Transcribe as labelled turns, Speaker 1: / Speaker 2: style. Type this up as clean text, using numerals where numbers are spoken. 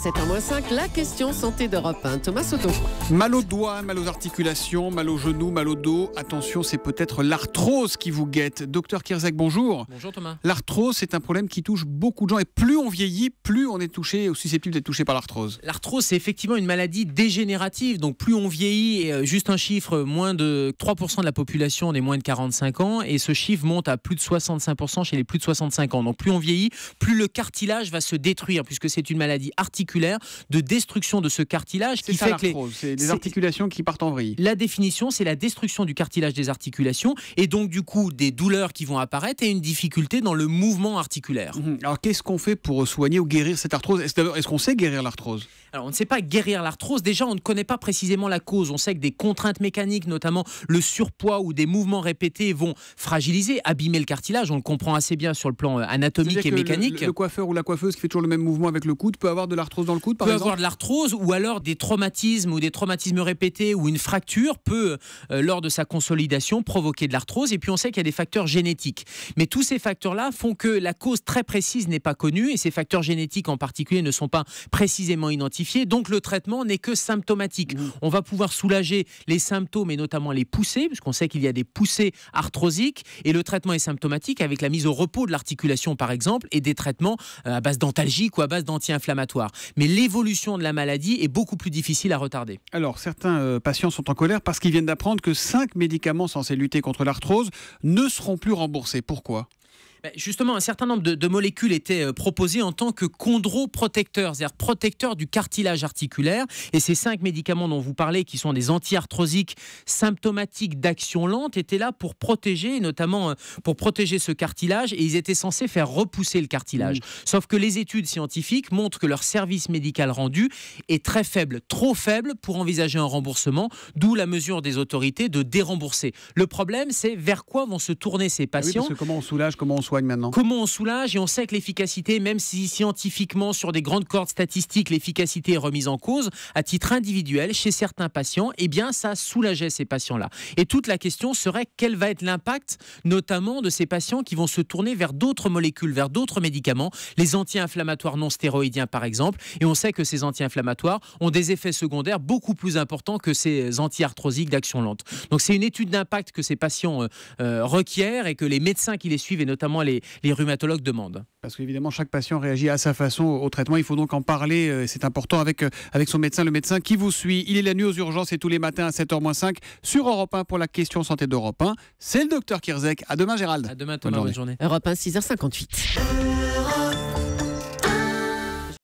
Speaker 1: 7h-5, la question santé d'Europe 1. Thomas Soto.
Speaker 2: Mal aux doigts, mal aux articulations, mal aux genoux, mal au dos. Attention, c'est peut-être l'arthrose qui vous guette. Docteur Kierzek, bonjour.
Speaker 3: Bonjour Thomas.
Speaker 2: L'arthrose, c'est un problème qui touche beaucoup de gens. Et plus on vieillit, plus on est touché ou susceptible d'être touché par l'arthrose.
Speaker 3: L'arthrose, c'est effectivement une maladie dégénérative. Donc plus on vieillit, et juste un chiffre, moins de 3% de la population est moins de 45 ans. Et ce chiffre monte à plus de 65% chez les plus de 65 ans. Donc plus on vieillit, plus le cartilage va se détruire, puisque c'est une maladie articulaire de destruction de ce cartilage.
Speaker 2: C'est ça l'arthrose, c'est les articulations qui partent en vrille.
Speaker 3: La définition, c'est la destruction du cartilage des articulations et donc du coup des douleurs qui vont apparaître et une difficulté dans le mouvement articulaire.
Speaker 2: Alors qu'est-ce qu'on fait pour soigner ou guérir cette arthrose ? Est-ce qu'on sait guérir l'arthrose ?
Speaker 3: Alors on ne sait pas guérir l'arthrose, déjà on ne connaît pas précisément la cause. On sait que des contraintes mécaniques, notamment le surpoids ou des mouvements répétés, vont fragiliser, abîmer le cartilage. On le comprend assez bien sur le plan anatomique et mécanique.
Speaker 2: Le coiffeur ou la coiffeuse qui fait toujours le même mouvement avec le coude peut avoir de l'arthrose dans le coude, par exemple ?
Speaker 3: Peut avoir de l'arthrose ou alors des traumatismes ou des traumatismes répétés ou une fracture peut, lors de sa consolidation, provoquer de l'arthrose. Et puis on sait qu'il y a des facteurs génétiques. Mais tous ces facteurs-là font que la cause très précise n'est pas connue et ces facteurs génétiques en particulier ne sont pas précisément identifiés. Donc le traitement n'est que symptomatique. On va pouvoir soulager les symptômes et notamment les poussées, puisqu'on sait qu'il y a des poussées arthrosiques et le traitement est symptomatique avec la mise au repos de l'articulation par exemple et des traitements à base d'antalgiques ou à base d'anti-inflammatoires. Mais l'évolution de la maladie est beaucoup plus difficile à retarder.
Speaker 2: Alors certains patients sont en colère parce qu'ils viennent d'apprendre que 5 médicaments censés lutter contre l'arthrose ne seront plus remboursés. Pourquoi ?
Speaker 3: Justement, un certain nombre de molécules étaient proposées en tant que chondroprotecteurs, c'est-à-dire protecteurs du cartilage articulaire. Et ces 5 médicaments dont vous parlez, qui sont des anti-arthrosiques symptomatiques d'action lente, étaient là pour protéger, notamment pour protéger ce cartilage. Et ils étaient censés faire repousser le cartilage. Sauf que les études scientifiques montrent que leur service médical rendu est très faible, trop faible pour envisager un remboursement, d'où la mesure des autorités de dérembourser. Le problème, c'est vers quoi vont se tourner ces patients.
Speaker 2: Oui, parce que comment on soulage, comment on soigne maintenant ?
Speaker 3: Comment on soulage ? Et on sait que l'efficacité, même si scientifiquement sur des grandes cohortes statistiques, l'efficacité est remise en cause, à titre individuel, chez certains patients, eh bien ça soulageait ces patients-là. Et toute la question serait quel va être l'impact, notamment de ces patients qui vont se tourner vers d'autres molécules, vers d'autres médicaments, les anti-inflammatoires non stéroïdiens par exemple. Et on sait que ces anti-inflammatoires ont des effets secondaires beaucoup plus importants que ces anti-arthrosiques d'action lente. Donc c'est une étude d'impact que ces patients requièrent et que les médecins qui les suivent et notamment les rhumatologues demandent.
Speaker 2: Parce qu'évidemment, chaque patient réagit à sa façon au traitement. Il faut donc en parler, c'est important, avec son médecin, le médecin qui vous suit. Il est la nuit aux urgences et tous les matins à 7h-5 sur Europe 1 pour la question santé d'Europe 1. C'est le docteur Kierzek. À demain, Gérald.
Speaker 3: À demain, Thomas. Bonne journée.
Speaker 1: Europe 1, 6h58.